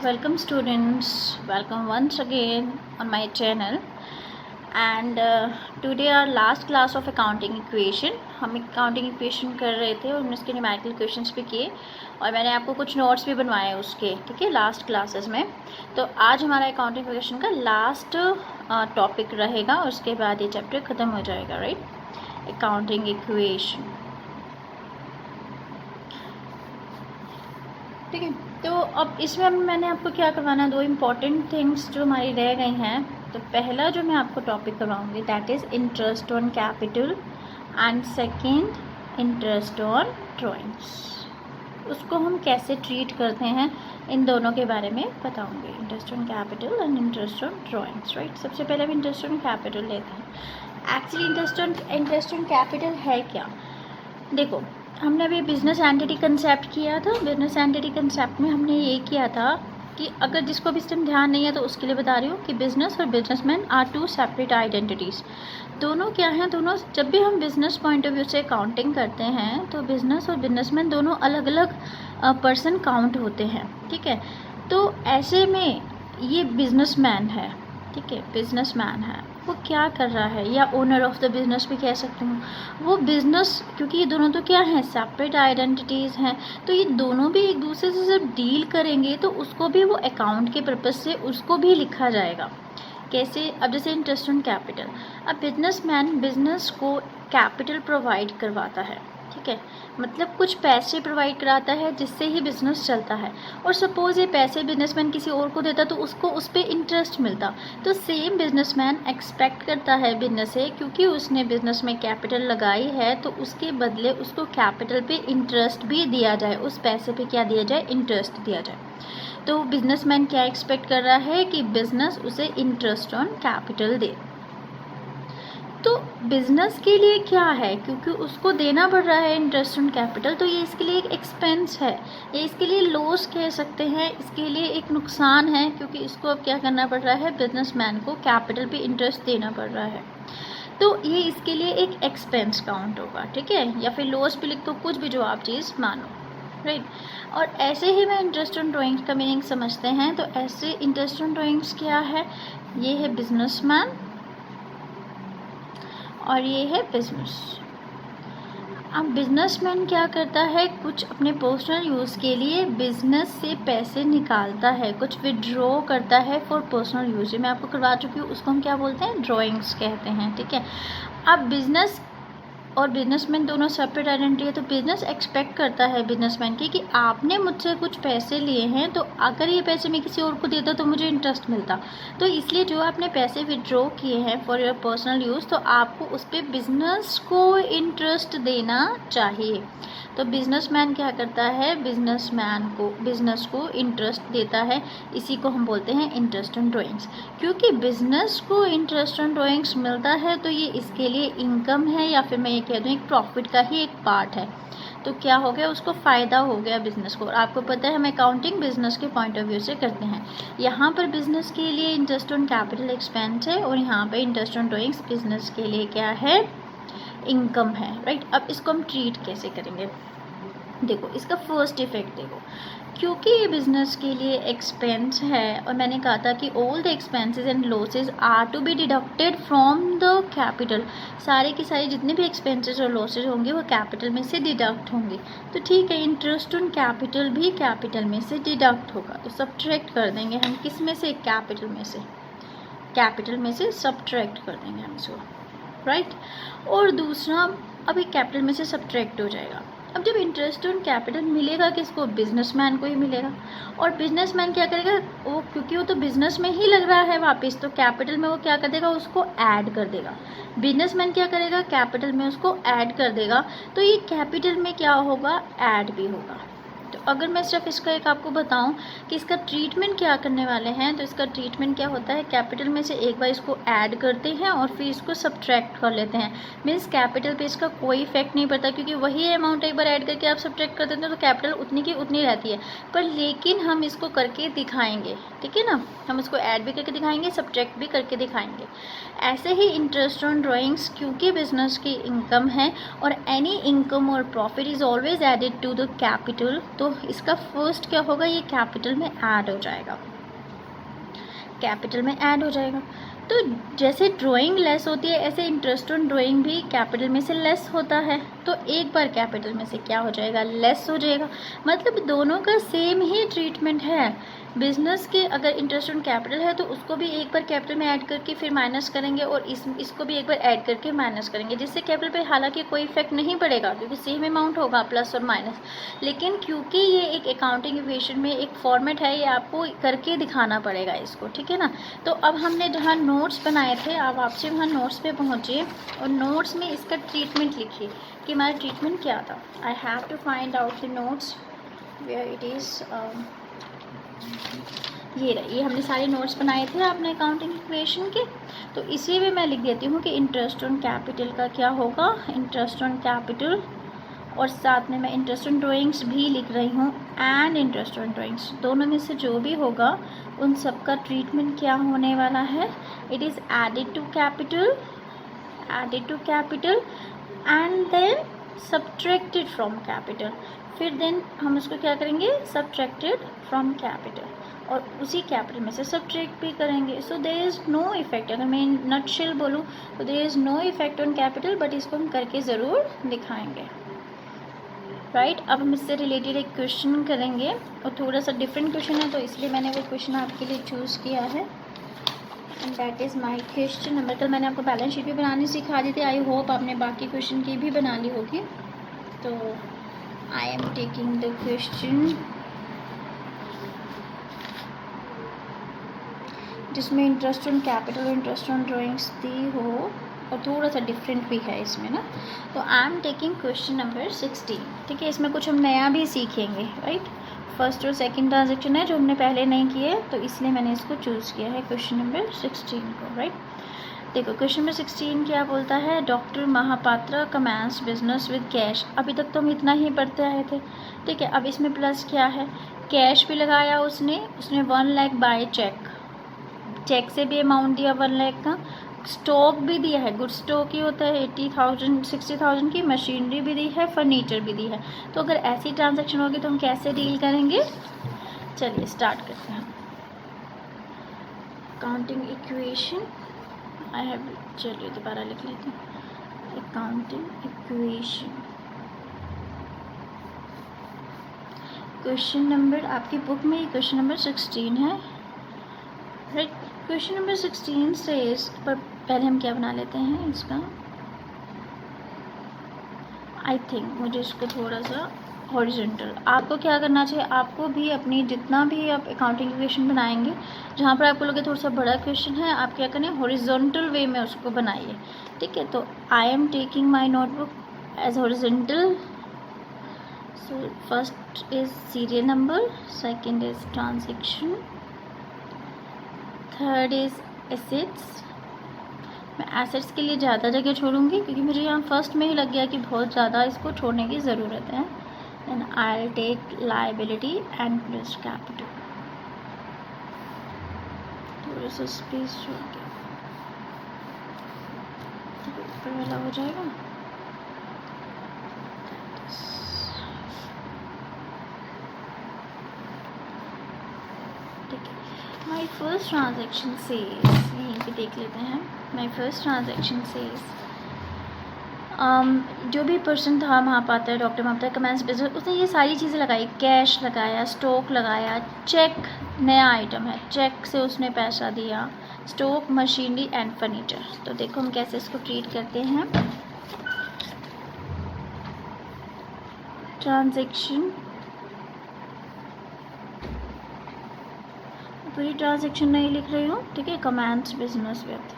welcome students, welcome once again on my channel. And today our last class of accounting equation. हम accounting equation कर रहे थे और हमने उसके numerical equations भी किए और मैंने आपको कुछ notes भी बनवाए उसके, ठीक है, last classes में. तो आज हमारा accounting equation का last topic रहेगा और उसके बाद ये chapter ख़त्म हो जाएगा, right? Accounting equation, ठीक है. तो अब इसमें मैंने आपको क्या करवाना है, दो इम्पॉर्टेंट थिंग्स जो हमारी रह गई हैं. तो पहला जो मैं आपको टॉपिक करवाऊंगी that is interest on capital and second interest on drawings. उसको हम कैसे ट्रीट करते हैं इन दोनों के बारे में बताऊंगी. Interest on capital and interest on drawings, right. सबसे पहले हम इंटरेस्ट ऑन कैपिटल लेते हैं. एक्चुअली इंटरेस्ट ऑन कैपिटल है क्या. देखो, हमने अभी बिज़नेस एंटिटी कंसेप्ट किया था. बिज़नेस एंटिटी कंसेप्ट में हमने ये किया था कि अगर जिसको भी इस टाइम ध्यान नहीं है तो उसके लिए बता रही हूँ कि बिज़नेस और businessman are two separate identities. दोनों क्या हैं, दोनों जब भी हम बिज़नेस पॉइंट ऑफ व्यू से अकाउंटिंग करते हैं तो बिज़नेस और बिजनेसमैन दोनों अलग अलग पर्सन काउंट होते हैं, ठीक है. तो ऐसे में ये बिजनेसमैन है, ठीक है, बिजनेसमैन है. वो क्या कर रहा है, या ओनर ऑफ द बिज़नेस भी कह सकते हूँ. वो बिज़नेस, क्योंकि ये दोनों तो क्या हैं, सेपरेट आइडेंटिटीज़ हैं, तो ये दोनों भी एक दूसरे से जब डील करेंगे तो उसको भी वो अकाउंट के पर्पज़ से उसको भी लिखा जाएगा. कैसे, अब जैसे इंटरेस्ट ऑन कैपिटल. अब बिजनेसमैन बिज़नेस को कैपिटल प्रोवाइड करवाता है, ठीक है, मतलब कुछ पैसे प्रोवाइड कराता है जिससे ही बिज़नेस चलता है. और सपोज़ ये पैसे बिजनेसमैन किसी और को देता तो उसको उस पर इंटरेस्ट मिलता. तो सेम बिजनेसमैन एक्सपेक्ट करता है बिजनेस से, क्योंकि उसने बिज़नेस में कैपिटल लगाई है तो उसके बदले उसको कैपिटल पे इंटरेस्ट भी दिया जाए, उस पैसे पे क्या दिया जाए, इंटरेस्ट दिया जाए. तो बिजनेसमैन क्या एक्सपेक्ट कर रहा है कि बिज़नेस उसे इंटरेस्ट ऑन कैपिटल दे. तो बिज़नेस के लिए क्या है, क्योंकि उसको देना पड़ रहा है इंटरेस्ट ऑन कैपिटल, तो ये इसके लिए एक एक्सपेंस है, ये इसके लिए लॉस कह सकते हैं, इसके लिए एक नुकसान है, क्योंकि इसको अब क्या करना पड़ रहा है, बिजनेसमैन को कैपिटल पे इंटरेस्ट देना पड़ रहा है. तो ये इसके लिए एक एक्सपेंस काउंट होगा, ठीक है, या फिर लॉस पे लिख दो, कुछ भी जो आप चीज़ मानो, राइट. और ऐसे ही मैं इंटरेस्ट ऑन ड्राइंग्स का मीनिंग समझते हैं. तो ऐसे इंटरेस्ट ऑन ड्राइंग्स क्या है, ये है बिजनेसमैन और ये है बिजनेस. अब बिजनेसमैन क्या करता है, कुछ अपने पर्सनल यूज़ के लिए बिजनेस से पैसे निकालता है, कुछ विड्रॉ करता है फॉर पर्सनल यूज़. मैं आपको करवा चुकी हूँ, उसको हम क्या बोलते हैं, ड्राइंग्स कहते हैं, ठीक है. अब बिजनेस और बिजनेसमैन दोनों सेपरेट आइडेंटिटी है. तो बिजनेस एक्सपेक्ट करता है बिजनेसमैन की कि आपने मुझसे कुछ पैसे लिए हैं, तो अगर ये पैसे मैं किसी और को देता तो मुझे इंटरेस्ट मिलता. तो इसलिए जो आपने पैसे विड्रॉ किए हैं फॉर योर पर्सनल यूज़, तो आपको उस पर बिजनेस को इंटरेस्ट देना चाहिए. तो बिजनेसमैन क्या करता है, बिजनेस को इंटरेस्ट देता है. इसी को हम बोलते हैं इंटरेस्ट ऑन ड्राइंग्स. क्योंकि बिजनेस को इंटरेस्ट ऑन ड्राइंग्स मिलता है तो ये इसके लिए इनकम है, या फिर मैं ये कह दूँ एक प्रॉफिट का ही एक पार्ट है. तो क्या हो गया, उसको फ़ायदा हो गया बिज़नेस को. और आपको पता है हम अकाउंटिंग बिजनेस के पॉइंट ऑफ व्यू से करते हैं. यहाँ पर बिजनेस के लिए इंटरेस्ट ऑन कैपिटल एक्सपेंस है और यहाँ पर इंटरेस्ट ऑन ड्राइंग्स बिजनेस के लिए क्या है, इनकम है, राइट. अब इसको हम ट्रीट कैसे करेंगे, देखो इसका फर्स्ट इफेक्ट देखो. क्योंकि ये बिज़नेस के लिए एक्सपेंस है और मैंने कहा था कि all the expenses and losses are to be deducted from the capital. सारे के सारे जितने भी एक्सपेंसेस और लॉसेस होंगे वो कैपिटल में से डिडक्ट होंगे. तो ठीक है, इंटरेस्ट ऑन कैपिटल भी कैपिटल में से डिडक्ट होगा. तो सब्ट्रैक्ट कर देंगे हम, किस में से, कैपिटल में से सब्ट्रैक्ट कर देंगे हम इसको, राइट. और दूसरा, अभी कैपिटल में से सब्ट्रैक्ट हो जाएगा. अब जब इंटरेस्ट ऑन कैपिटल मिलेगा किसको, बिजनेसमैन को ही मिलेगा. और बिजनेसमैन क्या करेगा, वो क्योंकि वो तो बिजनेस में ही लग रहा है वापस, तो कैपिटल में वो क्या कर देगा, उसको ऐड कर देगा. बिजनेसमैन क्या करेगा, कैपिटल में उसको ऐड कर देगा. तो ये कैपिटल में क्या होगा, ऐड भी होगा. तो अगर मैं सिर्फ इसका एक आपको बताऊं कि इसका ट्रीटमेंट क्या करने वाले हैं, तो इसका ट्रीटमेंट क्या होता है, कैपिटल में से एक बार इसको ऐड करते हैं और फिर इसको सब्ट्रैक्ट कर लेते हैं. मीन्स कैपिटल पे इसका कोई इफेक्ट नहीं पड़ता, क्योंकि वही अमाउंट एक बार ऐड करके आप सब्ट्रैक्ट कर देते हैं तो कैपिटल उतनी की उतनी रहती है. पर लेकिन हम इसको करके दिखाएंगे, ठीक है ना, हम इसको ऐड भी करके दिखाएंगे, सब्ट्रैक्ट भी करके दिखाएंगे. ऐसे ही इंटरेस्ट ऑन ड्राइंग्स, क्योंकि बिजनेस की इनकम है और एनी इनकम और profit is always added to the capital, तो इसका फर्स्ट क्या होगा, ये कैपिटल में ऐड हो जाएगा, कैपिटल में ऐड हो जाएगा। तो जैसे ड्राइंग लेस होती है ऐसे इंटरेस्ट ऑन ड्राइंग भी कैपिटल में से लेस होता है, तो एक बार कैपिटल में से क्या हो जाएगा, लेस हो जाएगा। मतलब दोनों का सेम ही ट्रीटमेंट है। बिजनेस के अगर इंटरेस्ट ऑन कैपिटल है तो उसको भी एक बार कैपिटल में ऐड करके फिर माइनस करेंगे, और इसको भी एक बार ऐड करके माइनस करेंगे, जिससे कैपिटल पे हालांकि कोई इफेक्ट नहीं पड़ेगा क्योंकि सेम अमाउंट होगा प्लस और माइनस। लेकिन क्योंकि ये एक अकाउंटिंग इक्वेशन में एक फॉर्मेट है, ये आपको करके दिखाना पड़ेगा इसको, ठीक है ना। तो अब हमने जहाँ नोट्स बनाए थे, अब आपसे वहाँ नोट्स पे पहुँचिए और नोट्स में इसका ट्रीटमेंट लिखिए कि हमारा ट्रीटमेंट क्या था। I have to find out the notes where it is. ये हमने सारे नोट्स बनाए थे आपने अकाउंटिंग इक्वेशन के, तो इसी में मैं लिख देती हूँ कि इंटरेस्ट ऑन कैपिटल का क्या होगा, इंटरेस्ट ऑन कैपिटल, और साथ में मैं इंटरेस्ट ऑन ड्राइंग्स भी लिख रही हूँ एंड इंटरेस्ट ऑन ड्राइंग्स, दोनों में से जो भी होगा उन सब का ट्रीटमेंट क्या होने वाला है, it is added to capital and then subtracted from capital. फिर देन हम उसको क्या करेंगे, सब्ट्रैक्टेड फ्रॉम कैपिटल, और उसी कैपिटल में से सब्ट्रैक्ट भी करेंगे। So there is no effect, अगर मैं नटशेल बोलूँ तो there is no effect on capital, but इसको हम करके ज़रूर दिखाएंगे, राइट। अब हम इससे रिलेटेड एक क्वेश्चन करेंगे और थोड़ा सा डिफरेंट क्वेश्चन है, तो इसलिए मैंने वो क्वेश्चन आपके लिए चूज़ किया है, and that is my question number. कल मैंने आपको बैलेंस शीट भी बनानी सिखा दी थी, आई होप आपने बाकी क्वेश्चन की भी बना ली होगी। तो I am taking the question जिसमें इंटरेस्ट ऑन कैपिटल और इंटरेस्ट ऑन ड्राइंग्स दी हो और थोड़ा सा डिफरेंट भी है इसमें ना। तो I am taking question number 16, ठीक है। इसमें कुछ हम नया भी सीखेंगे, राइट। फर्स्ट और सेकंड ट्रांजेक्शन है जो हमने पहले नहीं किए, तो इसलिए मैंने इसको चूज़ किया है क्वेश्चन नंबर 16 को, राइट। देखो क्वेश्चन नंबर 16 क्या बोलता है, doctor Mahapatra commence business with cash. अभी तक तो हम इतना ही पढ़ते आए थे, ठीक है। अब इसमें प्लस क्या है, कैश भी लगाया उसने 1 लाख बाय चेक से भी अमाउंट दिया 1 लाख का, स्टॉक भी दिया है, गुड स्टॉक ही होता है 80,000 60,000 की, मशीनरी भी दी है, फर्नीचर भी दी है। तो अगर ऐसी ट्रांजैक्शन होगी तो हम कैसे डील करेंगे, चलिए स्टार्ट करते हैं। अकाउंटिंग इक्वेशन आई हैव, चलिए दोबारा लिख लेते हैं, अकाउंटिंग इक्वेशन। क्वेश्चन नंबर आपकी बुक में क्वेश्चन नंबर 16 है, राइट। क्वेश्चन नंबर 16 से पर पहले हम क्या बना लेते हैं इसका, आई थिंक मुझे इसको थोड़ा सा हॉरिजॉन्टल, आपको क्या करना चाहिए, आपको भी अपनी जितना भी आप अकाउंटिंग इक्वेशन बनाएंगे जहाँ पर आपको लगे थोड़ा सा बड़ा क्वेश्चन है, आप क्या करें हॉरिजॉन्टल वे में उसको बनाइए, ठीक है। तो I am taking my notebook as horizontal. So first is serial number, second is transaction, third is assets. मैं एसेट्स के लिए ज़्यादा जगह छोड़ूंगी क्योंकि मुझे यहाँ फर्स्ट में ही लग गया कि बहुत ज़्यादा इसको छोड़ने की ज़रूरत है। Then I will take liability and plus capital, थोड़ा सा स्पेस छोड़ के ऊपर वाला हो जाएगा। ठीक है, माई फर्स्ट ट्रांजेक्शन सेज, यहीं पे देख लेते हैं। माई फर्स्ट ट्रांजेक्शन सेज जो भी पर्सन था Mahapatra, doctor Mahapatra commence business, उसने ये सारी चीज़ें लगाई, कैश लगाया, स्टॉक लगाया, चेक नया आइटम है, चेक से उसने पैसा दिया, स्टॉक, मशीनरी एंड फर्नीचर। तो देखो हम कैसे इसको ट्रीट करते हैं। ट्रांजेक्शन, पूरी ट्रांजेक्शन नहीं लिख रही हूँ, ठीक है, कमेंस बिजनेस विद,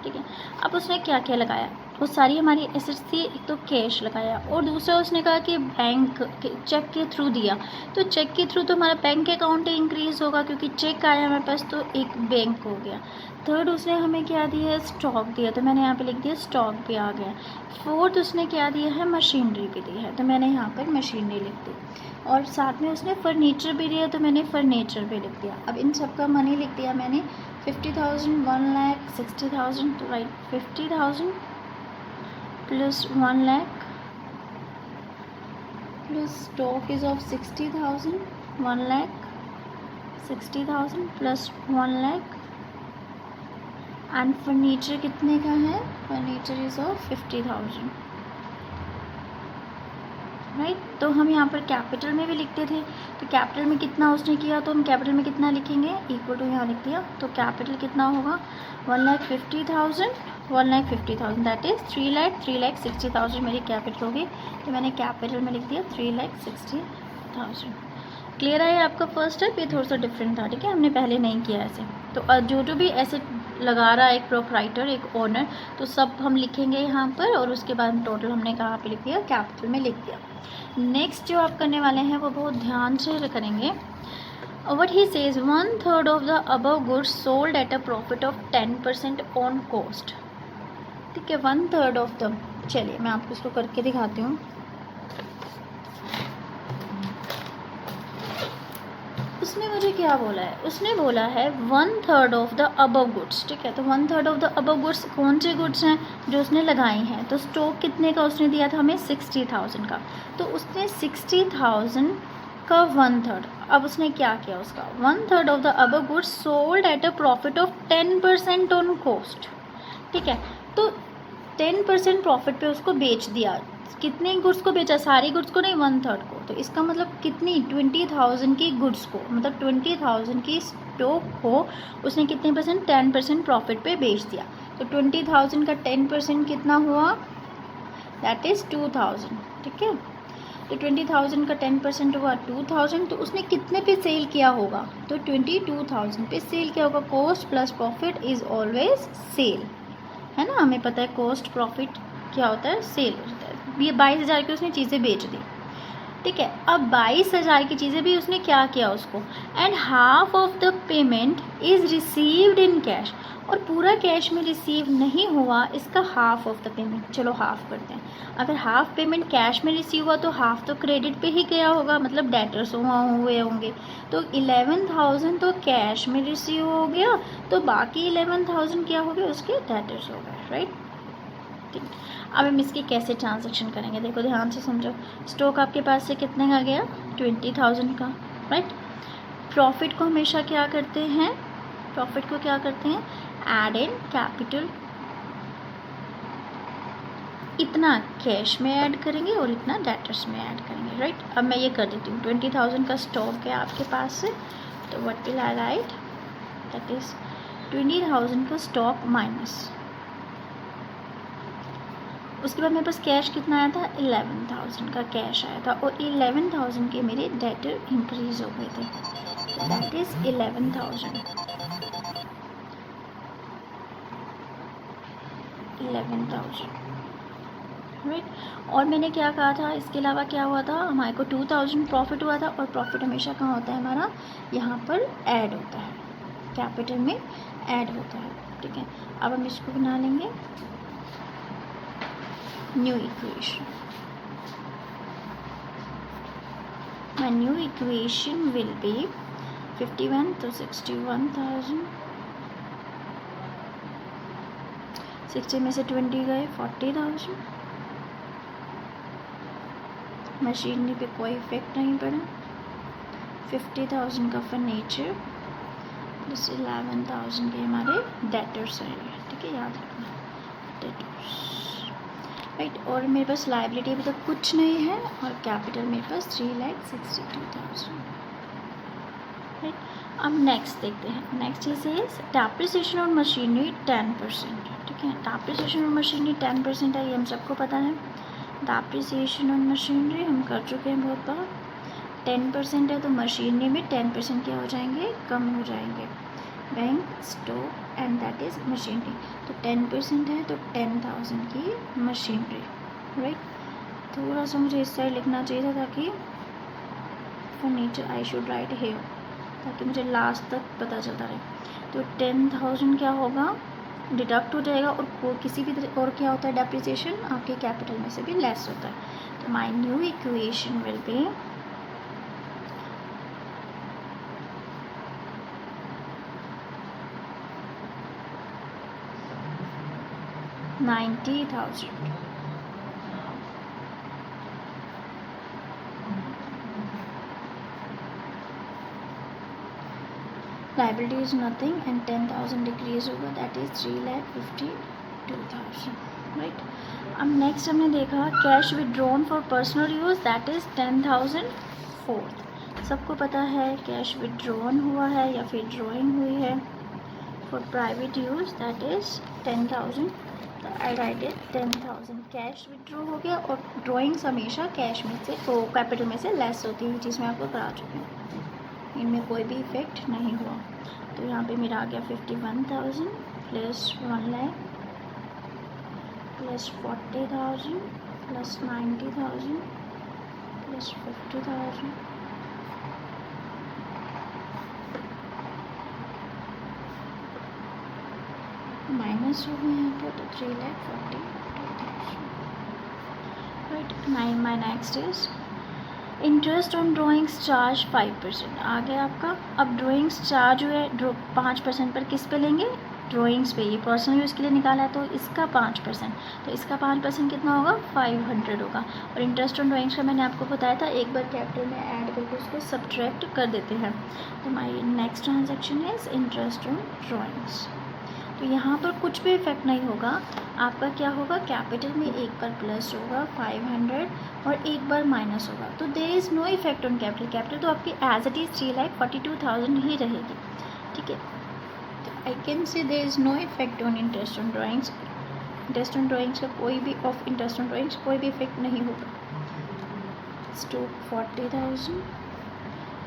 ठीक है। अब उसने क्या क्या लगाया, वो सारी हमारी एसेट्स थी, एक तो कैश लगाया और दूसरा उसने कहा कि बैंक चेक के थ्रू दिया, तो चेक के थ्रू तो हमारा बैंक अकाउंट इंक्रीज़ होगा क्योंकि चेक आया हमारे पास, तो एक बैंक हो गया। थर्ड उसने हमें क्या दिया है, स्टॉक दिया, तो मैंने यहाँ पे लिख दिया स्टॉक भी आ गया। फोर्थ उसने क्या दिया है, मशीनरी भी दी है, तो मैंने यहाँ पर मशीनरी लिख दी, और साथ में उसने फर्नीचर भी दिया, तो मैंने फर्नीचर भी लिख दिया। अब इन सब का मनी लिख दिया मैंने 50,000, 1,60,000, तो right 50,000 plus 1 lakh plus stock is of 60,000, 1 lakh, 60,000 plus 1 lakh, and furniture कितने का है, फर्नीचर इज ऑफ 50,000, राइट। तो हम यहाँ पर कैपिटल में भी लिखते थे, तो कैपिटल में कितना उसने किया तो हम कैपिटल में कितना लिखेंगे, इक्वल टू यहाँ लिख दिया, तो कैपिटल कितना होगा 1,50,000, 1,50,000 दैट इज़ 3,60,000 मेरी कैपिटल होगी, तो मैंने कैपिटल में लिख दिया 3,60,000। क्लियर है आपका फर्स्ट स्टेप, ये थोड़ा सा डिफरेंट था, ठीक है, हमने पहले नहीं किया ऐसे। तो जो भी ऐसे लगा रहा है एक प्रोप्राइटर, एक ओनर, तो सब हम लिखेंगे यहाँ पर, और उसके बाद टोटल हमने कहाँ पे लिख दिया, कैपिटल में लिख दिया। नेक्स्ट जो आप करने वाले हैं वो बहुत ध्यान से करेंगे। What he says, 1/3 of the above goods sold at a profit of 10% on cost, ठीक है, 1/3 ऑफ द, चलिए मैं आपको इसको करके दिखाती हूँ। उसने मुझे क्या बोला है, उसने बोला है 1/3 ऑफ द अबव गुड्स, ठीक है, तो 1/3 ऑफ द अबव गुड्स कौन से गुड्स हैं जो उसने लगाए हैं, तो स्टॉक कितने का उसने दिया था हमें 60,000 का, तो उसने 60,000 का 1/3, अब उसने क्या किया, उसका 1/3 of the above goods sold at a profit of 10% on cost, ठीक है, तो 10% प्रॉफिट पे उसको बेच दिया। कितने गुड्स को बेचा, सारी गुड्स को नहीं, 1/3 को, तो इसका मतलब कितनी 20,000 की गुड्स को, मतलब 20,000 की स्टॉक को उसने कितने परसेंट, 10% प्रॉफिट पे बेच दिया, तो 20,000 का 10% कितना हुआ, दैट इज़ 2,000, ठीक है, तो 20,000 का 10% हुआ 2,000, तो उसने कितने पे सेल किया होगा, तो 22,000 पे सेल किया होगा। Cost plus profit is always sale, है ना, हमें पता है कॉस्ट प्रॉफिट क्या होता है, सेल होता है। ये 22,000 की उसने चीज़ें बेच दी, ठीक है, अब 22,000 की चीज़ें भी उसने क्या किया उसको, and half of the payment is received in cash, और पूरा कैश में रिसीव नहीं हुआ, इसका हाफ ऑफ द पेमेंट, चलो हाफ करते हैं, अगर हाफ पेमेंट कैश में रिसीव हुआ तो हाफ तो क्रेडिट पे ही गया होगा, मतलब डेटर्स हुए होंगे, तो 11,000 तो कैश में रिसीव हो गया, तो बाकी 11,000 क्या हो गए, उसके डेटर्स हो गए, राइट। ठीक, अब हम इसकी कैसे ट्रांजैक्शन करेंगे, देखो ध्यान से समझो। स्टॉक आपके पास से कितने का गया, 20,000 का, राइट। प्रॉफिट को हमेशा क्या करते हैं, प्रॉफिट को क्या करते हैं, ऐड इन कैपिटल, इतना कैश में ऐड करेंगे और इतना डेटर्स में ऐड करेंगे, राइट। अब मैं ये कर देती हूँ, 20,000 का स्टॉक है आपके पास से, तो what will I right, that is 20,000 का स्टॉक माइनस, उसके बाद मेरे पास कैश कितना आया था, 11,000 का कैश आया था, और 11,000 के मेरे डेटर इंक्रीज हो गए थे, दैट इज 11,000, राइट। और मैंने क्या कहा था, इसके अलावा क्या हुआ था, हमारे को 2,000 प्रॉफिट हुआ था, और प्रॉफिट हमेशा कहाँ होता है हमारा, यहाँ पर ऐड होता है, कैपिटल में ऐड होता है, ठीक है। अब हम इसको बना लेंगे new equation. My new equation will be 51 तो 61,000, 60 में से 20 गए 40,000, मशीनरी पे कोई इफेक्ट नहीं पड़ा, 50,000 का फर्नीचर प्लस 11,000 के हमारे डेटर्स आएंगे, ठीक है, याद रखना डेटर्स, राइट। और मेरे पास लाइबिलिटी अभी तक कुछ नहीं है, और कैपिटल मेरे पास 3,62,000, राइट। अब नेक्स्ट देखते हैं, नेक्स्ट चीज़ है डेप्रिसिएशन ऑन मशीनरी 10%, ठीक है, डेप्रिसिएशन ऑन मशीनरी 10% है, ये हम सबको पता है। डेप्रिसिएशन ऑन मशीनरी हम कर चुके हैं बहुत बार, 10% है, तो मशीनरी में 10% क्या हो जाएंगे, कम हो जाएंगे, bank stock and that is machinery, तो 10% है, तो 10,000 की मशीनरी, राइट। थोड़ा सा मुझे इस साइड लिखना चाहिए था, ताकि furniture I should write here, ताकि मुझे लास्ट तक पता चलता रहे। तो 10,000 क्या होगा, डिडक्ट हो जाएगा, और किसी भी तरह और क्या होता है, डेप्रिसिएशन आपके कैपिटल में से भी लेस होता है, तो my new equation will be 90,000, liability is nothing and 10,000 decrease होगा, दैट इज़ 3,52,000, राइट। अब नेक्स्ट हमने देखा cash withdrawn for personal use, that is 10,004। सबको पता है कैश विदड्रॉन हुआ है या फिर ड्रॉइंग हुई है for private use, that is 10,000। तो आई राइट इट 10,000 कैश विदड्रॉ हो गया, और ड्रॉइंग्स हमेशा कैश में से तो कैपिटल में से लेस होती है, चीज़ मैं आपको करा चुकी हूँ, इनमें कोई भी इफेक्ट नहीं हुआ। तो यहाँ पे मेरा आ गया 51,000 plus 1 lakh plus 40,000 plus 90,000 plus 50,000 minus हो गए यहाँ पर, तो 3,42,000, right. My next is interest on drawings charge 5%। आ गया आपका। अब ड्राइंग्स चार्ज हुए 5% पर किस पे लेंगे, ड्राइंग्स पे। ये पर्सनल यूज़ के लिए निकाला है तो इसका 5%, तो इसका 5% कितना होगा, 500 होगा। और इंटरेस्ट ऑन ड्राइंग्स का मैंने आपको बताया था, एक बार कैपिटल में ऐड करके उसको सब्ट्रैक्ट कर देते हैं। तो my next transaction is interest on drawings. तो यहाँ पर कुछ भी इफेक्ट नहीं होगा, आपका क्या होगा, कैपिटल में एक बार प्लस होगा 500 और एक बार माइनस होगा, तो there is no effect on capital. Capital तो आपकी एज इट इज़ 3,42,000 ही रहेगी, ठीक है। तो I can say there is no effect on interest on drawings. Interest on drawings का कोई भी इंटरेस्ट ऑन ड्राइंग्स कोई भी इफेक्ट नहीं होगा। स्टॉक 40,000,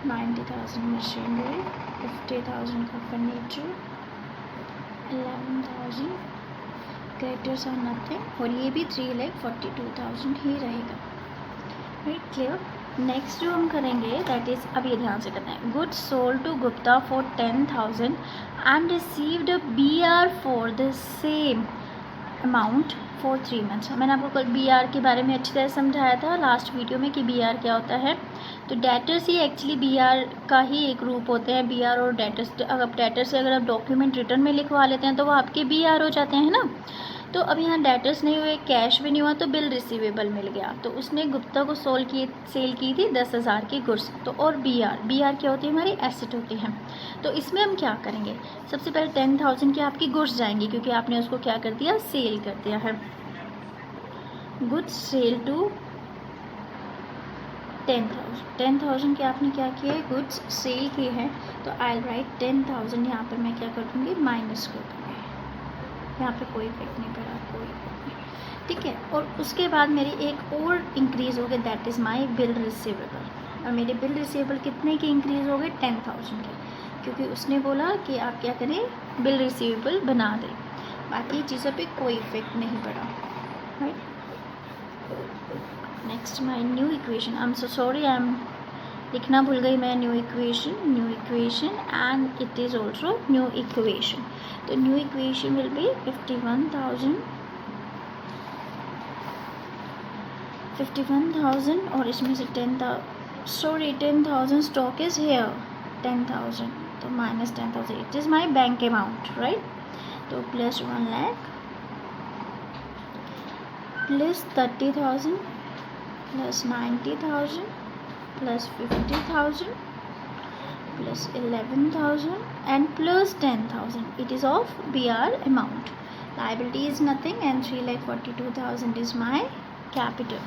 90,000 मशीनरी, 50,000 का फर्नीचर, 11,000 क्रेडिटर्स आर नथिंग, और ये भी 3,42,000 ही रहेगा, राइट। क्लियर। नेक्स्ट जो हम करेंगे दैट इज़, अब ये ध्यान से करना है, goods sold to Gupta for 10,000 and received BR for the same amount for 3 months. मैंने आपको कल BR के बारे में अच्छी तरह समझाया था लास्ट वीडियो में कि BR क्या होता है। तो डेटर्स ही एक्चुअली BR का ही एक रूप होते हैं, BR और डेटर्स। अगर डेटर से अगर आप डॉक्यूमेंट रिटर्न में लिखवा लेते हैं तो वो आपके BR हो जाते हैं ना। तो अब यहाँ डेटर्स नहीं हुए, कैश भी नहीं हुआ, तो बिल रिसीवेबल मिल गया। तो उसने गुप्ता को सेल की थी 10,000 की गुड्स। तो और BR क्या होती है, हमारी एसेट होती है। तो इसमें हम क्या करेंगे, सबसे पहले 10,000 की आपकी गुड्स जाएंगी, क्योंकि आपने उसको क्या कर दिया, सेल कर दिया है। गुड्स सेल टू 10,000 के आपने क्या किया है, गुड्स सेल किए हैं। तो आई राइट 10,000, यहाँ पर मैं क्या कर दूँगी, माइनस कर दूँगी। यहाँ पे कोई इफेक्ट नहीं पड़ा, कोई इफेक्ट नहीं, ठीक है। और उसके बाद मेरी एक और इंक्रीज़ हो गई, that is my bill receivable. और मेरे बिल रिसीवेबल कितने के इंक्रीज़ हो गए, 10,000 के, क्योंकि उसने बोला कि आप क्या करें, बिल रिसीवेबल बना दें। बाकी चीज़ों पे कोई इफेक्ट नहीं पड़ा, right. Next my new equation, I am so sorry, I am लिखना भूल गई मैं, new equation and it is also new equation. तो न्यू इक्वेशन विल बी 51,000 और इसमें से 10,000 स्टॉक इज हेयर 10,000, तो minus 10,000 it is my bank amount, right. तो plus 1 lakh plus 30,000 plus 90,000 plus 50,000 plus 11,000 and plus 10,000. It is of BR amount. Liability is nothing and 3,42,000 is my capital.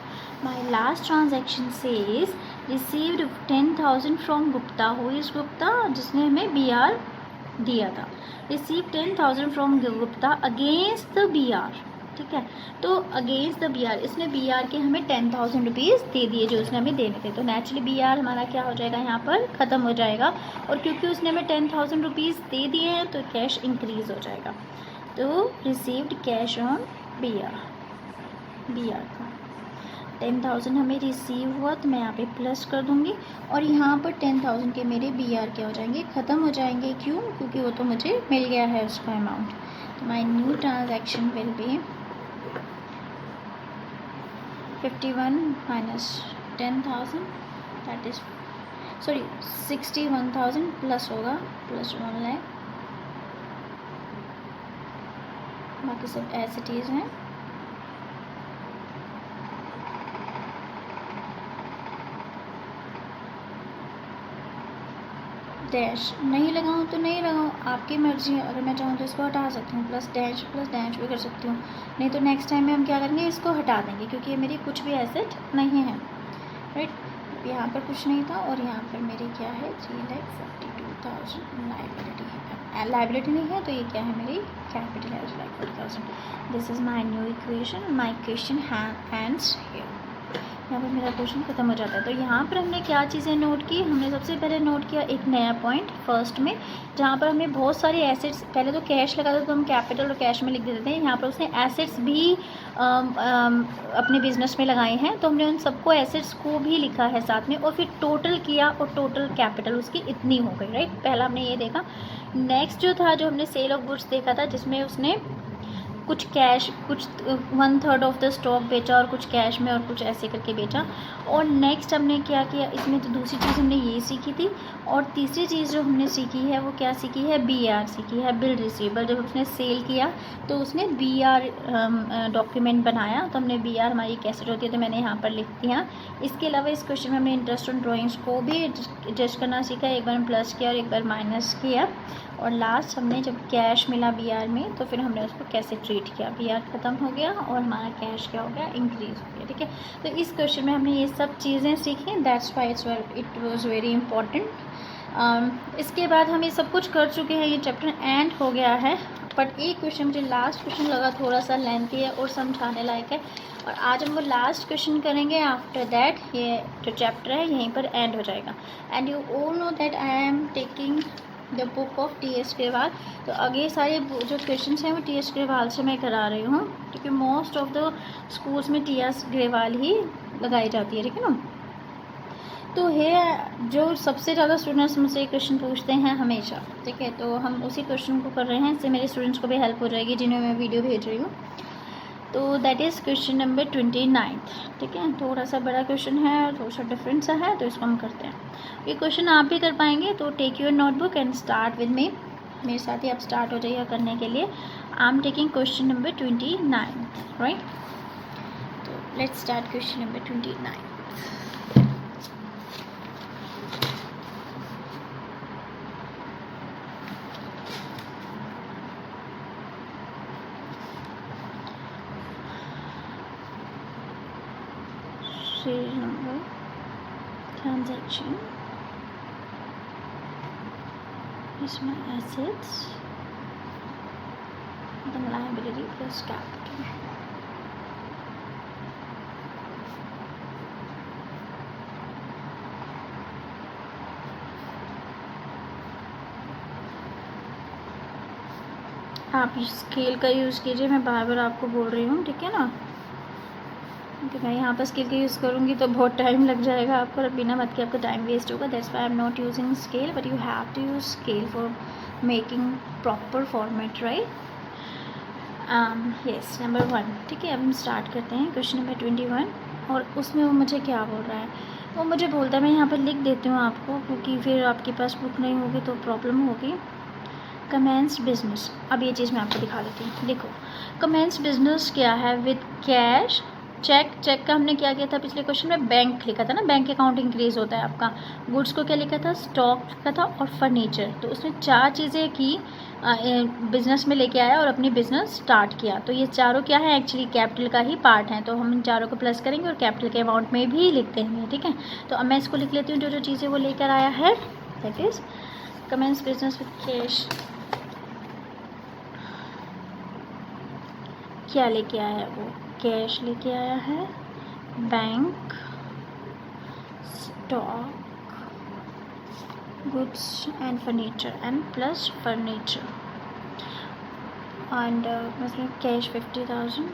My last transaction says received 10,000 from Gupta. Who is Gupta? जिसने हमें BR दिया था. Received 10,000 from Gupta against the BR. ठीक है, तो against the BR, इसने BR के हमें 10,000 रुपीज़ दे दिए जो उसने हमें देने थे। तो नेचुरली BR हमारा क्या हो जाएगा, यहाँ पर ख़त्म हो जाएगा। और क्योंकि उसने हमें 10,000 रुपीज़ दे दिए हैं तो कैश इंक्रीज़ हो जाएगा। तो रिसीव्ड कैश ऑन BR का 10,000 हमें रिसीव हुआ, तो मैं यहाँ पे प्लस कर दूँगी। और यहाँ पर 10,000 के मेरे BR क्या हो जाएंगे, ख़त्म हो जाएंगे। क्यों? क्योंकि वो तो मुझे मिल गया है उसका अमाउंट। तो my new transaction will B 51 minus 10,000, that is 61,000 plus होगा प्लस 1 लाख, बाकी सब एज इट इज़ हैं। डैश नहीं लगाऊँ तो नहीं लगाऊँ, आपकी मर्ज़ी है। अगर मैं चाहूँ तो इसको हटा सकती हूँ, प्लस डैश भी कर सकती हूँ। नहीं तो नेक्स्ट टाइम में हम क्या करेंगे, इसको हटा देंगे क्योंकि ये मेरी कुछ भी एसेट नहीं है, राइट। यहाँ पर कुछ नहीं था और यहाँ पर मेरी क्या है, 3,42,000 लाइबिलिटी नहीं है, तो ये क्या है मेरी कैपिटल है, 40,000। This is my new equation, my equation hands here. यहाँ पर मेरा क्वेश्चन ख़त्म हो जाता है। तो यहाँ पर हमने क्या चीज़ें नोट की, हमने सबसे पहले नोट किया एक नया पॉइंट फर्स्ट में, जहाँ पर हमने बहुत सारे एसेट्स, पहले तो कैश लगा था तो हम कैपिटल और कैश में लिख देते थे, यहाँ पर उसने एसेट्स भी अपने बिजनेस में लगाए हैं, तो हमने उन सबको एसेट्स को भी लिखा है साथ में, और फिर टोटल किया और टोटल कैपिटल उसकी इतनी हो गई, राइट। पहला हमने ये देखा। नेक्स्ट जो था, जो हमने सेल ऑफ गुड्स देखा था, जिसमें उसने कुछ कैश, कुछ 1/3 ऑफ द स्टॉक बेचा और कुछ कैश में और कुछ ऐसे करके बेचा। और नेक्स्ट हमने क्या किया, इसमें तो दूसरी चीज़ हमने ये सीखी थी, और तीसरी चीज़ जो हमने सीखी है वो क्या सीखी है, BR सीखी है, बिल रिसीवेबल। जब उसने सेल किया तो उसने BR डॉक्यूमेंट बनाया, तो हमने BR हमारी कैसे होती है तो मैंने यहाँ पर लिख दिया। इसके अलावा इस क्वेश्चन में हमने इंटरेस्ट ऑन ड्राइंग्स को भी एडजस्ट करना सीखा, एक बार प्लस किया और एक बार माइनस किया। और लास्ट हमने जब कैश मिला BR में तो फिर हमने उसको कैसे ट्रीट किया, BR ख़त्म हो गया और हमारा कैश क्या हो गया, इंक्रीज़ हो गया, ठीक है। तो इस क्वेश्चन में हमने ये सब चीज़ें सीखी, that's why it was very important. इसके बाद हम ये सब कुछ कर चुके हैं, ये चैप्टर एंड हो गया है। बट एक क्वेश्चन मुझे लास्ट क्वेश्चन लगा थोड़ा सा लेंथी है और समझाने लायक है, और आज हम वो लास्ट क्वेश्चन करेंगे। आफ्टर दैट ये जो चैप्टर है यहीं पर एंड हो जाएगा। And you all know that I am taking the book of TS Grewal. तो आगे सारे जो क्वेश्चन हैं वो TS ग्रेवाल से मैं करा रही हूँ, क्योंकि मोस्ट ऑफ द स्कूल्स में TS ग्रेवाल ही लगाई जाती है, ठीक है ना। तो है जो सबसे ज़्यादा स्टूडेंट्स मुझसे क्वेश्चन पूछते हैं हमेशा, ठीक है, तो हम उसी क्वेश्चन को कर रहे हैं, इससे मेरे स्टूडेंट्स को भी हेल्प हो जाएगी जिन्हें मैं वीडियो भेज रही हूँ। तो दैट इज़ क्वेश्चन नंबर 29, ठीक है। थोड़ा सा बड़ा क्वेश्चन है और थोड़ा सा डिफरेंट सा है, तो इसको हम करते हैं। ये क्वेश्चन आप भी कर पाएंगे, तो take your notebook and start with me, मेरे साथ ही आप स्टार्ट हो जाइए करने के लिए। I am taking question number 29, right. तो let's start question number 29। Serial number, transaction, is my assets, then liability plus capital. आप स्केल का यूज़ कीजिए, मैं बार बार आपको बोल रही हूँ, ठीक है ना, क्योंकि मैं यहाँ पर स्केल का यूज़ करूँगी तो बहुत टाइम लग जाएगा आपको, और बिना मत के आपका टाइम वेस्ट होगा। That's why I am not using scale, but you have to use scale for making proper format, right. Yes, number 1, ठीक है। अब हम स्टार्ट करते हैं क्वेश्चन नंबर 21, और उसमें वो मुझे क्या बोल रहा है, वो मुझे बोलता है, मैं यहाँ पर लिख देती हूँ आपको, क्योंकि फिर आपके पास बुक नहीं होगी तो प्रॉब्लम होगी। कमेंस बिजनेस, अब ये चीज़ मैं आपको दिखा देती हूँ। देखो, कमेंस बिजनेस क्या है, विद कैश, चेक का हमने क्या किया था पिछले क्वेश्चन में, बैंक लिखा था ना, बैंक अकाउंट इंक्रीज होता है आपका। गुड्स को क्या लिखा था, स्टॉक का था, और फर्नीचर। तो उसने 4 चीज़ें की, बिजनेस में लेके आया और अपनी बिजनेस स्टार्ट किया। तो ये चारों क्या है, एक्चुअली कैपिटल का ही पार्ट है, तो हम इन चारों को प्लस करेंगे और कैपिटल के अमाउंट में भी लिख देंगे, ठीक है। तो अब मैं इसको लिख लेती हूँ, जो जो चीज़ें वो लेकर आया है, that is commence business with cash. क्या लेके आया है वो, कैश लेके आया है, bank, stock, goods and furniture, and plus furniture, and मतलब कैश 50,000,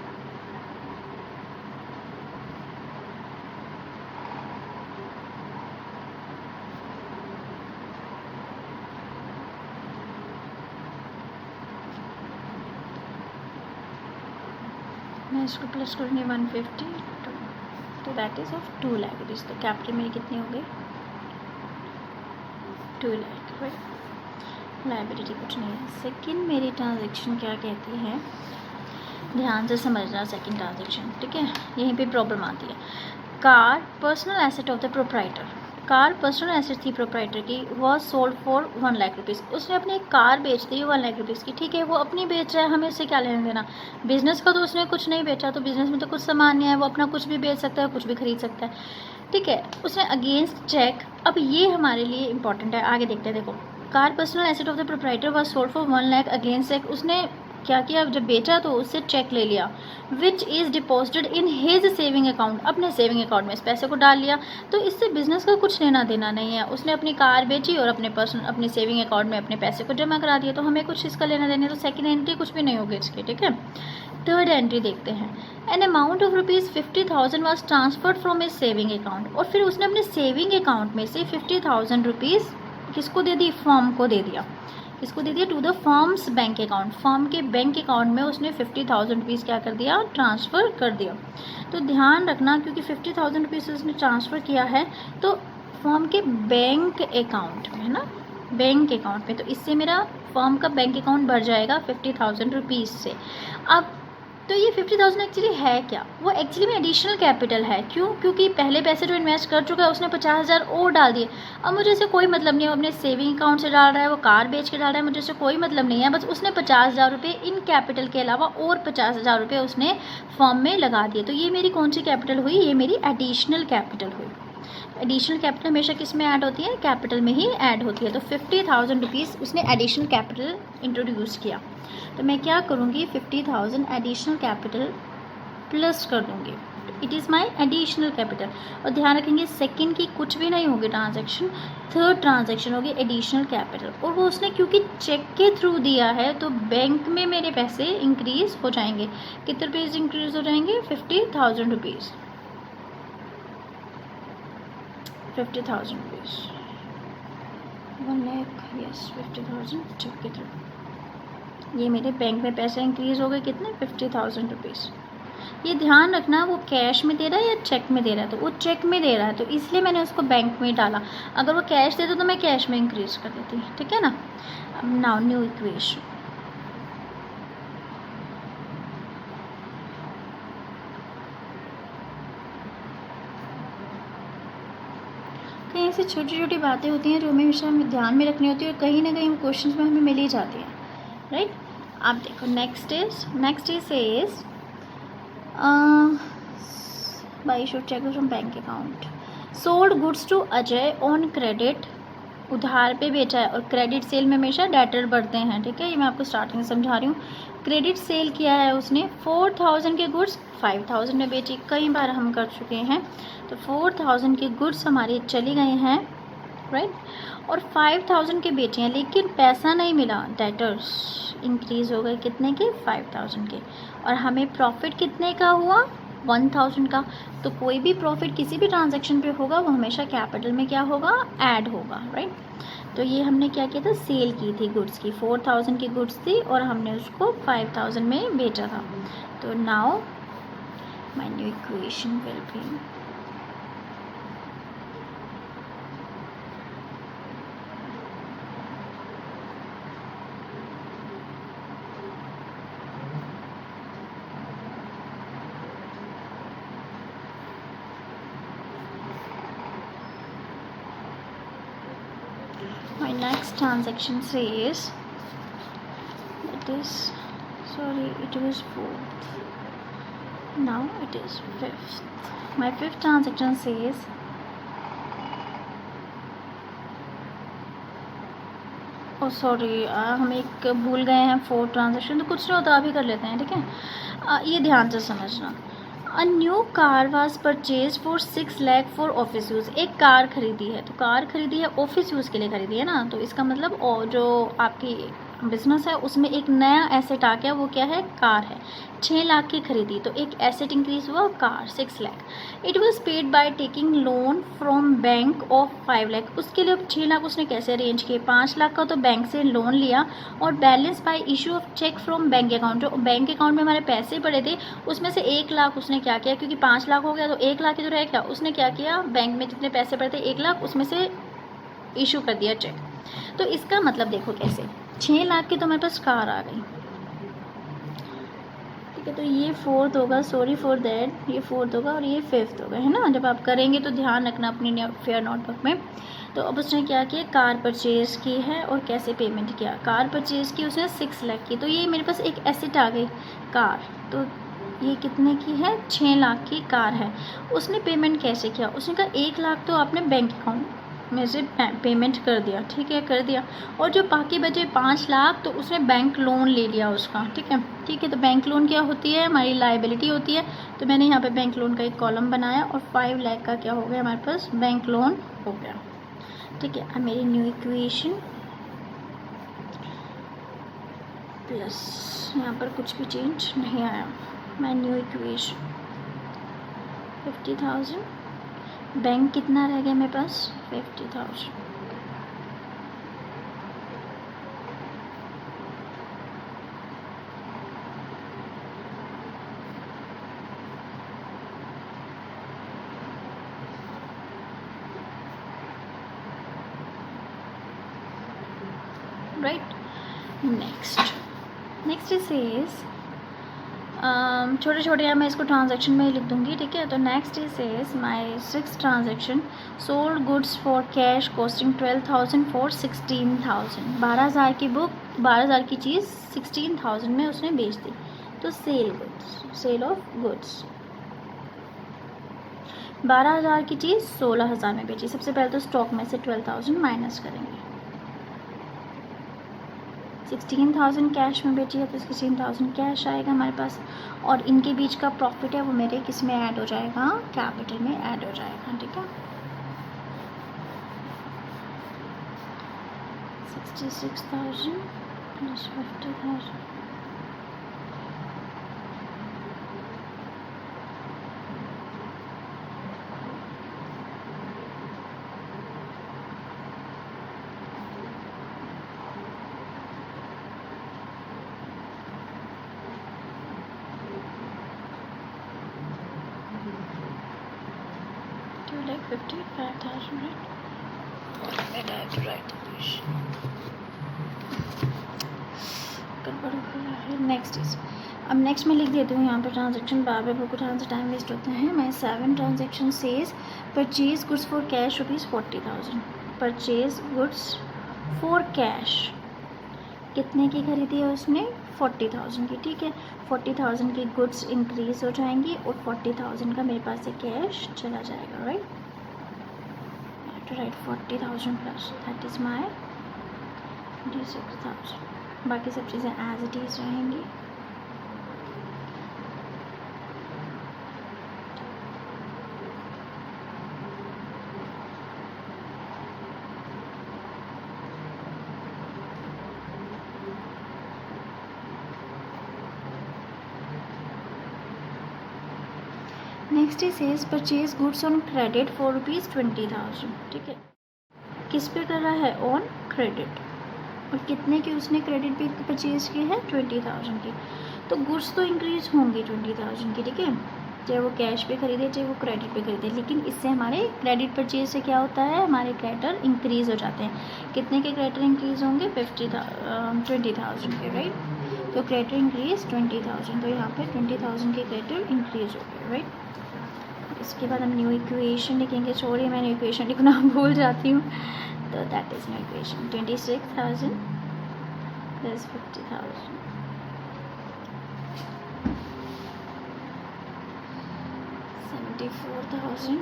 मैं इसको प्लस करूँगी 150, तो दैट इज़ ऑफ 2 लाख। तो कैपिटल मेरी कितनी हो गई, 2 लाख, राइट। लाइबिलिटी कुछ नहीं है। सेकंड मेरी ट्रांजैक्शन क्या कहती है, ध्यान से समझना, सेकंड ट्रांजैक्शन, ठीक है, यहीं पे प्रॉब्लम आती है। Car, personal asset of the proprietor, car personal asset थी प्रोप्राइटर की, was sold for 1 lakh rupees. उसने अपनी एक कार बेच दी 1 लाख रुपीज़ की, ठीक है, वो अपनी बेच रहा है, हमें उससे क्या लेना देना। बिजनेस का तो उसने कुछ नहीं बेचा, तो बिजनेस में तो कुछ सामान नहीं है, वो अपना कुछ भी बेच सकता है, कुछ भी खरीद सकता है, ठीक है। उसने अगेंस्ट चेक, अब ये हमारे लिए इंपॉर्टेंट है, आगे देखते हैं। देखो, car personal asset of the proprietor was sold for 1 lakh against cheque. उसने क्या किया, जब बेचा तो उससे चेक ले लिया, which is deposited in his saving account, अपने सेविंग अकाउंट में इस पैसे को डाल लिया। तो इससे बिजनेस का कुछ लेना देना नहीं है, उसने अपनी कार बेची और अपने सेविंग अकाउंट में अपने पैसे को जमा करा दिया, तो हमें कुछ इसका लेना देना, तो सेकेंड एंट्री कुछ भी नहीं होगी इसकी, ठीक है। थर्ड एंट्री देखते हैं, an amount of ₹50,000 was transferred from his saving account, और फिर उसने अपने सेविंग अकाउंट में से ₹50,000 किसको दे दी, फर्म को दे दिया। इसको दे दिया to the firm's bank account, firm के बैंक अकाउंट में उसने ₹50,000 क्या कर दिया, ट्रांसफ़र कर दिया। तो ध्यान रखना, क्योंकि ₹50,000 उसने ट्रांसफ़र किया है तो फर्म के बैंक अकाउंट में, है ना, बैंक अकाउंट में, तो इससे मेरा फर्म का बैंक अकाउंट बढ़ जाएगा ₹50,000 से। अब तो ये 50,000 एक्चुअली है क्या, वो एक्चुअली में एडिशनल कैपिटल है। क्यों, क्योंकि पहले पैसे जो इन्वेस्ट कर चुका है उसने 50,000 और डाल दिए। अब मुझे इससे कोई मतलब नहीं है, वो अपने सेविंग अकाउंट से डाल रहा है, वो कार बेच के डाल रहा है, मुझे इससे कोई मतलब नहीं है, बस उसने 50,000 रुपये इन कैपिटल के अलावा और 50,000 रुपये उसने फर्म में लगा दिए। तो ये मेरी कौन सी कैपिटल हुई, ये मेरी एडिशनल कैपिटल हुई। एडिशनल कैपिटल हमेशा किस में ऐड होती है, कैपिटल में ही ऐड होती है। तो ₹50,000 उसने एडिशनल कैपिटल इंट्रोड्यूस किया, तो मैं क्या करूँगी, 50,000 एडिशनल कैपिटल प्लस कर दूँगी, it is my additional capital. और ध्यान रखेंगे सेकंड की कुछ भी नहीं होगी ट्रांजैक्शन, थर्ड ट्रांजैक्शन होगी एडिशनल कैपिटल, और वो उसने क्योंकि चेक के थ्रू दिया है तो बैंक में मेरे पैसे इंक्रीज़ हो जाएंगे। कितने रुपीज़ इंक्रीज़ हो जाएंगे, ₹50,000, ₹50,000, 1 लाख, यस, 50,000 चेक के थ्रू, ये मेरे बैंक में पैसे इंक्रीज़ हो गए, कितने, ₹50,000। ये ध्यान रखना, वो कैश में दे रहा है या चेक में दे रहा है, तो वो चेक में दे रहा है, तो इसलिए मैंने उसको बैंक में डाला। अगर वो कैश देता तो मैं कैश में इंक्रीज़ कर देती, ठीक है ना। अब नाउ न्यू इक्वेशन, कहीं ऐसी छोटी छोटी बातें होती हैं जो हमेशा हमें ध्यान में रखनी होती है, और कहीं ना कहीं क्वेश्चन में हमें मिल ही जाती हैं, राइट। आप देखो, next is is by should cheque from bank account, sold goods to Ajay on credit, उधार पे बेचा है, और क्रेडिट सेल में हमेशा डेटर बढ़ते हैं, ठीक है, ये मैं आपको स्टार्टिंग में समझा रही हूँ। क्रेडिट सेल किया है उसने, 4,000 के गुड्स 5,000 में बेची, कई बार हम कर चुके हैं। तो 4,000 के गुड्स हमारे चले गए हैं, राइट, और 5,000 के बेचे हैं, लेकिन पैसा नहीं मिला, डेटर्स इंक्रीज़ हो गए, कितने के, 5,000 के, और हमें प्रॉफिट कितने का हुआ, 1,000 का। तो कोई भी प्रॉफिट किसी भी ट्रांजैक्शन पे होगा वो हमेशा कैपिटल में क्या होगा, ऐड होगा, राइट। तो ये हमने क्या किया था, सेल की थी गुड्स की, 4,000 की गुड्स थी और हमने उसको 5,000 में बेचा था। तो now my new equation will be, my next transaction says, it is, sorry, it was 4th, now it is 5th. My 5th transaction says, oh sorry, हम एक भूल गए हैं 4th ट्रांजेक्शन, तो कुछ नहीं होता, अभी कर लेते हैं, ठीक है। ये ध्यान से समझना, a new car was purchase for 6 lakh for office use, एक कार खरीदी है, तो कार खरीदी है ऑफिस यूज़ के लिए खरीदी है ना, तो इसका मतलब जो आपकी बिजनेस है उसमें एक नया एसेट आ गया, वो क्या है, कार है। 6 लाख की खरीदी, तो एक एसेट इंक्रीज हुआ, car 6 lakh. It was paid by taking loan from bank of 5 lakh, उसके लिए 6 लाख उसने कैसे अरेंज किए, 5 लाख का तो बैंक से लोन लिया, और balance by issue of cheque from bank account, जो बैंक अकाउंट में हमारे पैसे पड़े थे उसमें से 1 लाख उसने क्या किया, क्योंकि 5 लाख हो गया तो 1 लाख ही तो रह गया, उसने क्या किया, बैंक में जितने पैसे पड़े थे 1 लाख उसमें से इशू कर दिया चेक। तो इसका मतलब देखो कैसे, 6 लाख की तो मेरे पास कार आ गई, ठीक है, तो ये 4th होगा, सॉरी फॉर दैट, ये 4th होगा और ये 5th होगा, है ना। जब आप करेंगे तो ध्यान रखना अपनी फेयर नोटबुक में। तो अब उसने क्या किया, कार परचेज़ की है और कैसे पेमेंट किया। कार परचेज़ की उसने 6 लाख की, तो ये मेरे पास एक एसेट आ गई कार, तो ये कितने की है, 6 लाख की कार है। उसने पेमेंट कैसे किया, उसने कहा 1 लाख तो आपने बैंक अकाउंट में से पेमेंट कर दिया, ठीक है, कर दिया, और जो बाकी बचे 5 लाख तो उसने बैंक लोन ले लिया उसका, ठीक है। ठीक है, तो बैंक लोन क्या होती है, हमारी लाइबिलिटी होती है, तो मैंने यहाँ पे बैंक लोन का एक कॉलम बनाया और 5 लाख का क्या हो गया हमारे पास, बैंक लोन हो गया, ठीक है। अब मेरी न्यू इक्वेशन प्लस यहाँ पर कुछ भी चेंज नहीं आया, माई न्यू इक्वेशन 50,000, बैंक कितना रह गया मेरे पास, 50,000, राइट। नेक्स्ट इज छोटे छोटे, मैं इसको ट्रांजैक्शन में ही लिख दूँगी, ठीक है। तो next is my 6th transaction, sold goods for cash costing 12,000 for 16,000, 12,000 की बुक, 12,000 की चीज़ 16,000 में उसने बेच दी, तो सेल ऑफ गुड्स, 12,000 की चीज़ 16,000 में बेची। सबसे पहले तो स्टॉक में से 12,000 माइनस करेंगे, 16,000 कैश में बेची है तो 16,000 कैश आएगा हमारे पास, और इनके बीच का प्रॉफिट है वो मेरे किस में ऐड हो जाएगा, कैपिटल में ऐड हो जाएगा, ठीक है। 66,000 plus 50,000, like 55,000, right? I have to write the question. गड़बड़ हो गया है। नेक्स्ट इज, अब नेक्स्ट मैं लिख देती हूँ यहाँ पे ट्रांजेक्शन, बार बार बहुत टाइम वेस्ट होता है। मैं 7 transaction says purchase goods for cash ₹40,000, purchase goods for cash कितने की खरीदी है उसने, 40,000 की, ठीक है। 40,000 की गुड्स इंक्रीज हो जाएंगी और 40,000 का मेरे पास से कैश चला जाएगा, right. To right 40,000 plus that is my 26,000, बाकी सब चीज़ें एज इट इज़ रहेंगी। Next is purchase goods on credit for ₹20,000, ठीक है। किस पे कर रहा है, ऑन क्रेडिट, और कितने की उसने क्रेडिट पे परचेज की है, 20,000 की। तो गुड्स तो इंक्रीज होंगी 20,000 की, ठीक है, चाहे वो कैश पे खरीदे चाहे वो क्रेडिट पे खरीदे, लेकिन इससे हमारे क्रेडिट परचेज से क्या होता है, हमारे क्रेडिटर इंक्रीज हो जाते हैं। कितने के क्रेडिटर इंक्रीज होंगे, 20,000 के, राइट। तो क्रेडिटर इंक्रीज 20,000, तो यहाँ पे 20,000 के क्रेडिटर इंक्रीज हो गए, राइट। इसके बाद हम न्यू इक्वेशन लिखेंगे, सॉरी मैं न्यू इक्वेशन लिखना भूल जाती हूँ, तो that is new equation 26,000 plus 50,000, 74,000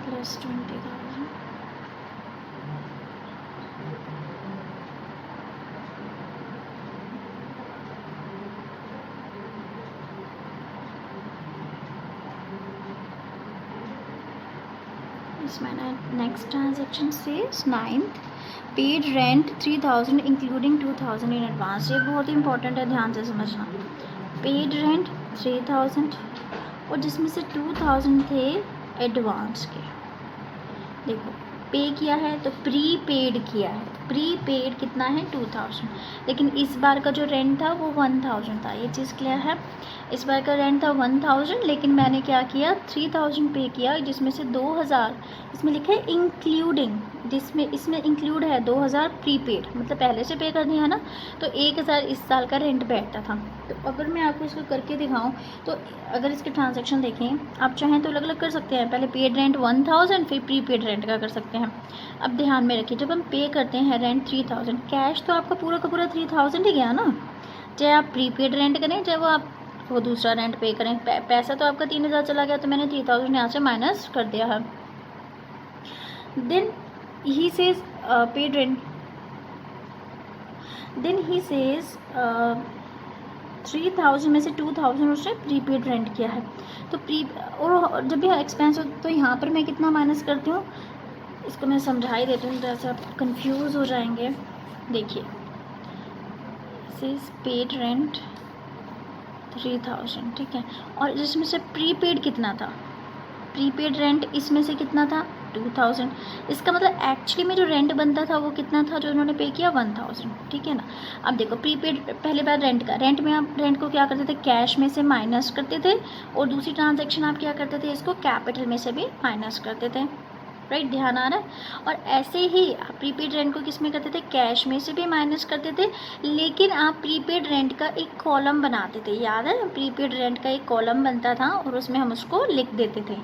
plus 20,000, next transaction says 9th paid rent 3,000 including 2,000 in advance। ये बहुत इंपॉर्टेंट है, ध्यान से समझना। पेड रेंट 3,000 और जिसमें से 2,000 थे एडवांस के। देखो पे किया है तो प्री पेड किया है, प्री पेड कितना है 2000, लेकिन इस बार का जो रेंट था वो 1000 था। ये चीज़ क्लियर है। इस बार का रेंट था 1000, लेकिन मैंने क्या किया 3000 पे किया, जिसमें से 2000 इसमें लिखा है इंक्लूडिंग, जिसमें इसमें इंक्लूड है 2000 प्रीपेड, मतलब पहले से पे कर दिया है ना, तो 1000 इस साल का रेंट बैठता था। तो अगर मैं आपको इसको करके दिखाऊं तो अगर इसके ट्रांजैक्शन देखें, आप चाहें तो अलग अलग कर सकते हैं, पहले पेड रेंट 1000 फिर प्रीपेड रेंट का कर सकते हैं। अब ध्यान में रखिए, जब हम पे करते हैं रेंट 3000, कैश तो आपका पूरा का पूरा 3000 ही गया ना, चाहे आप प्रीपेड रेंट करें चाहे वो दूसरा रेंट पे करें, पैसा तो आपका 3000 चला गया, तो मैंने 3000 यहाँ से माइनस कर दिया है। Then he says paid rent, then he says 3000 में से 2000 उसने प्रीपेड रेंट किया है। तो और जब भी एक्सपेंस हो तो यहाँ पर मैं कितना माइनस करती हूँ, इसको मैं समझा ही देती हूँ, जैसे आप कंफ्यूज हो जाएंगे। देखिए, दिस पेड रेंट 3000, ठीक है, और जिसमें से प्रीपेड कितना था, प्रीपेड रेंट इसमें से कितना था 2000। इसका मतलब एक्चुअली में जो रेंट बनता था वो कितना था, जो उन्होंने पे किया 1000, ठीक है ना। अब देखो प्रीपेड, पहले बार रेंट में आप रेंट को क्या करते थे, कैश में से माइनस करते थे, और दूसरी ट्रांजैक्शन आप क्या करते थे, इसको कैपिटल में से भी माइनस करते थे, राइट, ध्यान आ रहा है। और ऐसे ही आप प्रीपेड रेंट को किस में करते थे, कैश में से भी माइनस करते थे, लेकिन आप प्रीपेड रेंट का एक कॉलम बनाते थे, याद है, प्रीपेड रेंट का एक कॉलम बनता था और उसमें हम उसको लिख देते थे।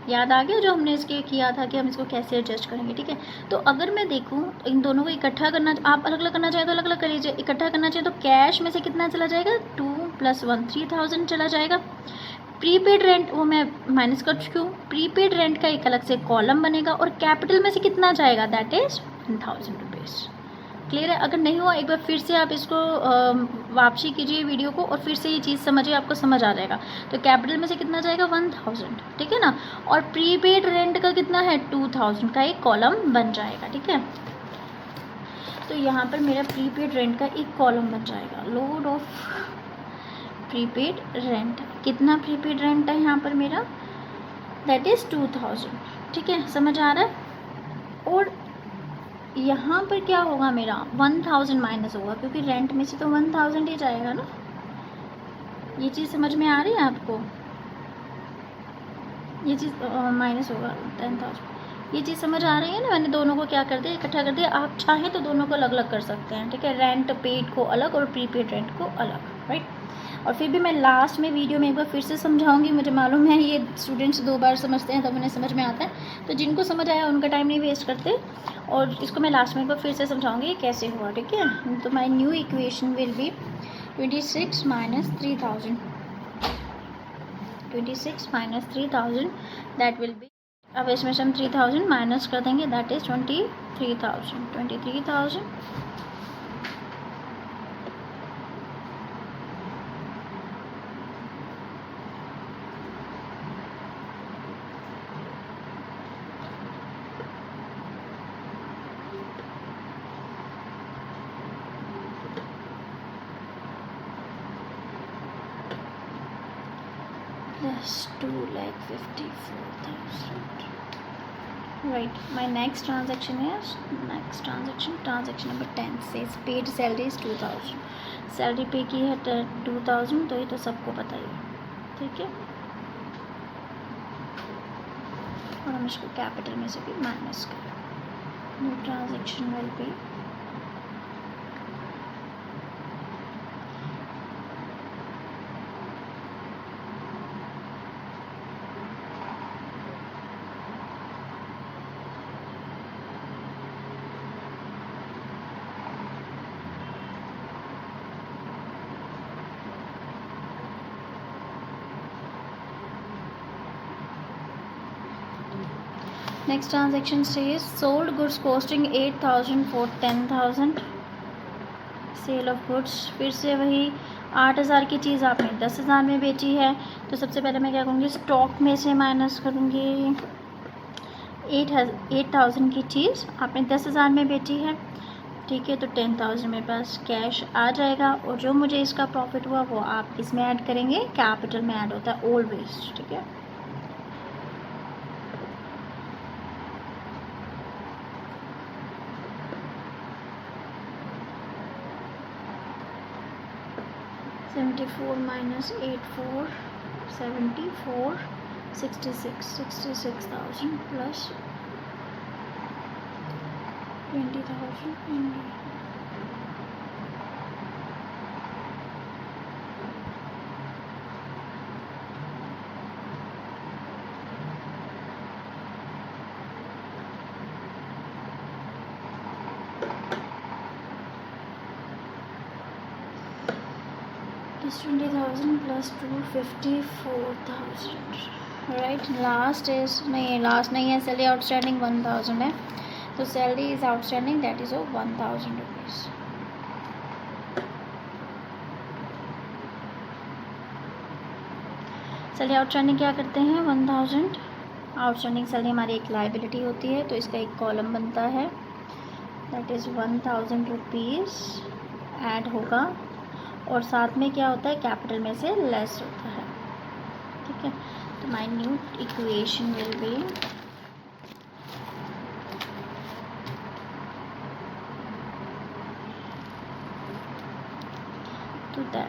याद आ गया जो हमने इसके किया था कि हम इसको कैसे एडजस्ट करेंगे, ठीक है। तो अगर मैं देखूँ इन दोनों को इकट्ठा करना, आप अलग अलग करना चाहें तो अलग अलग कर लीजिए, इकट्ठा करना चाहिए तो कैश में से कितना चला जाएगा 2 + 1 3000 चला जाएगा। प्रीपेड रेंट वो मैं माइनस कर चुकी हूँ, प्रीपेड रेंट का एक अलग से कॉलम बनेगा, और कैपिटल में से कितना जाएगा, दैट इज़ 1000 रुपीज़। क्लियर है। अगर नहीं हुआ एक बार फिर से आप इसको वापसी कीजिए वीडियो को, और फिर से ये चीज़ समझिए, आपको समझ आ जाएगा। तो कैपिटल में से कितना जाएगा 1000, ठीक है ना, और प्रीपेड रेंट का कितना है 2000 का एक कॉलम बन जाएगा, ठीक है। तो यहाँ पर मेरा प्रीपेड रेंट का एक कॉलम बन जाएगा, लोड ऑफ प्रीपेड रेंट, कितना प्रीपेड रेंट है यहाँ पर मेरा, दैट इज़ 2000, ठीक है, समझ आ रहा है। और यहाँ पर क्या होगा, मेरा 1000 माइनस होगा, क्योंकि रेंट में से तो 1000 ही जाएगा ना। ये चीज़ समझ में आ रही है आपको, ये चीज़ माइनस होगा 10,000, ये चीज़ समझ आ रही है ना। मैंने दोनों को क्या कर दिया, इकट्ठा कर दिया। आप चाहें तो दोनों को अलग अलग कर सकते हैं, ठीक है, रेंट पेड को अलग और प्रीपेड रेंट को अलग, राइट। और फिर भी मैं लास्ट में वीडियो में एक बार फिर से समझाऊंगी, मुझे मालूम है ये स्टूडेंट्स 2 बार समझते हैं तब उन्हें समझ में आता है, तो जिनको समझ आया उनका टाइम नहीं वेस्ट करते, और इसको मैं लास्ट में एक बार फिर से समझाऊंगी कैसे हुआ, ठीक है। तो my new equation will be 26 - 3000, 26 - 3000 that will be, अब इसमें से हम 3000 माइनस कर देंगे, that is 23,000। Plus 2,54,000. Right. My next transaction transaction number 10 says paid salary is 2000. Salary पे की है 2000, तो ये तो सबको पता ही है, ठीक है। और हम इसको कैपिटल में से भी माइनस करें। New transaction will be next transaction says sold goods costing 8,000 for 10,000, sale of goods, फिर से वही 8,000 की चीज़ आपने 10,000 में बेची है, तो सबसे पहले मैं क्या करूँगी, स्टॉक में से माइनस करूँगी। 8,000 की चीज़ आपने 10,000 में बेची है, ठीक है, तो 10,000 मेरे पास कैश आ जाएगा, और जो मुझे इसका प्रॉफिट हुआ वो आप इसमें ऐड करेंगे, कैपिटल में ऐड होता है ऑलवेज, ठीक है। 74 minus 84, 74, 66,000 plus 20,000. This 20,000 plus 254,000. Right. Last नहीं है, सैलरी आउटस्टैंडिंग 1,000 है, तो salary is outstanding that is 1,000 rupees. Salary outstanding क्या करते हैं, 1,000. आउटस्टैंडिंग सैलरी हमारी एक लाइबिलिटी होती है, तो इसका एक कॉलम बनता है दैट इज़ 1,000 रुपीज़ ऐड होगा, और साथ में क्या होता है, कैपिटल में से लेस होता है. ठीक है, तो my new equation will be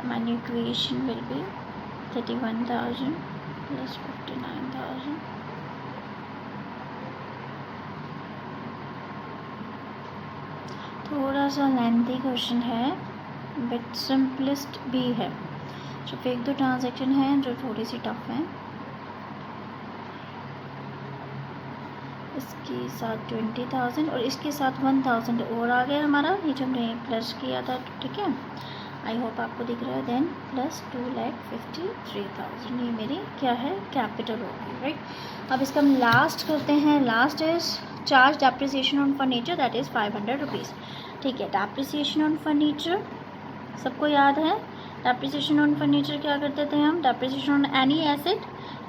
my new equation will be 31,000 plus 59,000. थोड़ा सा लेंथी क्वेश्चन है, बट सिंपलेस्ट भी है. सिर्फ एक दो ट्रांजैक्शन हैं जो थोड़ी सी टफ हैं. इसके साथ 20,000 और इसके साथ 1,000 और आ गया हमारा, ये जो हमने प्लस किया था. ठीक है, आई होप आपको दिख रहा है. देन प्लस 2,53,000, ये मेरी क्या है, कैपिटल होगी. राइट, अब इसका हम लास्ट करते हैं. Last is charge depreciation on furniture that is 500 rupees. ठीक है, डेप्रिसिएशन ऑन फर्नीचर सबको याद है. डेप्रिसिएशन ऑन फर्नीचर क्या करते थे हम, depreciation on any asset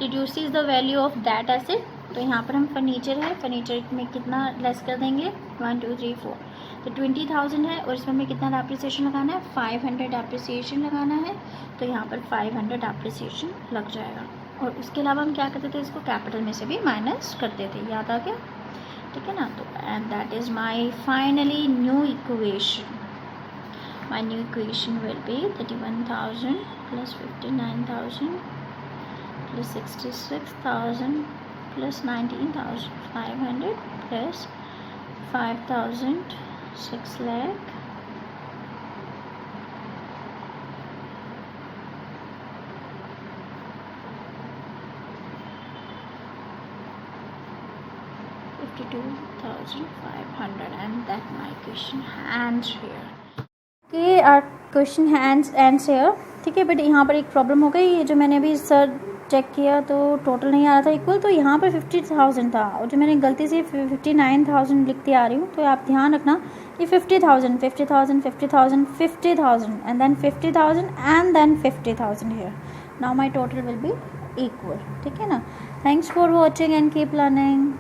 reduces the value of that asset. तो यहाँ पर हम फर्नीचर है, फर्नीचर में कितना लेस कर देंगे, 1 2 3 4, तो 20,000 है, और इसमें हमें कितना डेप्रिसिएशन लगाना है, 500 डेप्रिसिएशन लगाना है. तो यहाँ पर 500 डेप्रिसिएशन लग जाएगा. और उसके अलावा हम क्या करते थे, इसको कैपिटल में से भी माइनस करते थे. याद आ गया, ठीक है ना. तो and that is my finally new equation. My new equation will be 31,000 plus 59,000 plus 66,000 plus 19,500 plus 5,000, 6 lakh, $52,500, and that my question ends here. Okay, our question ends here. ठीक है, बट यहाँ पर एक प्रॉब्लम हो गई. ये जो मैंने अभी सर चेक किया तो टोटल नहीं आ रहा था इक्वल, तो यहाँ पर 50,000 था, और जो मैंने गलती से 59,000 लिखती आ रही हूँ. तो आप ध्यान रखना कि 50,000 50,000 50,000 50,000 and then 50,000 and then 50,000 here. Now my total will be equal. ठीक है ना. Thanks for watching and keep learning.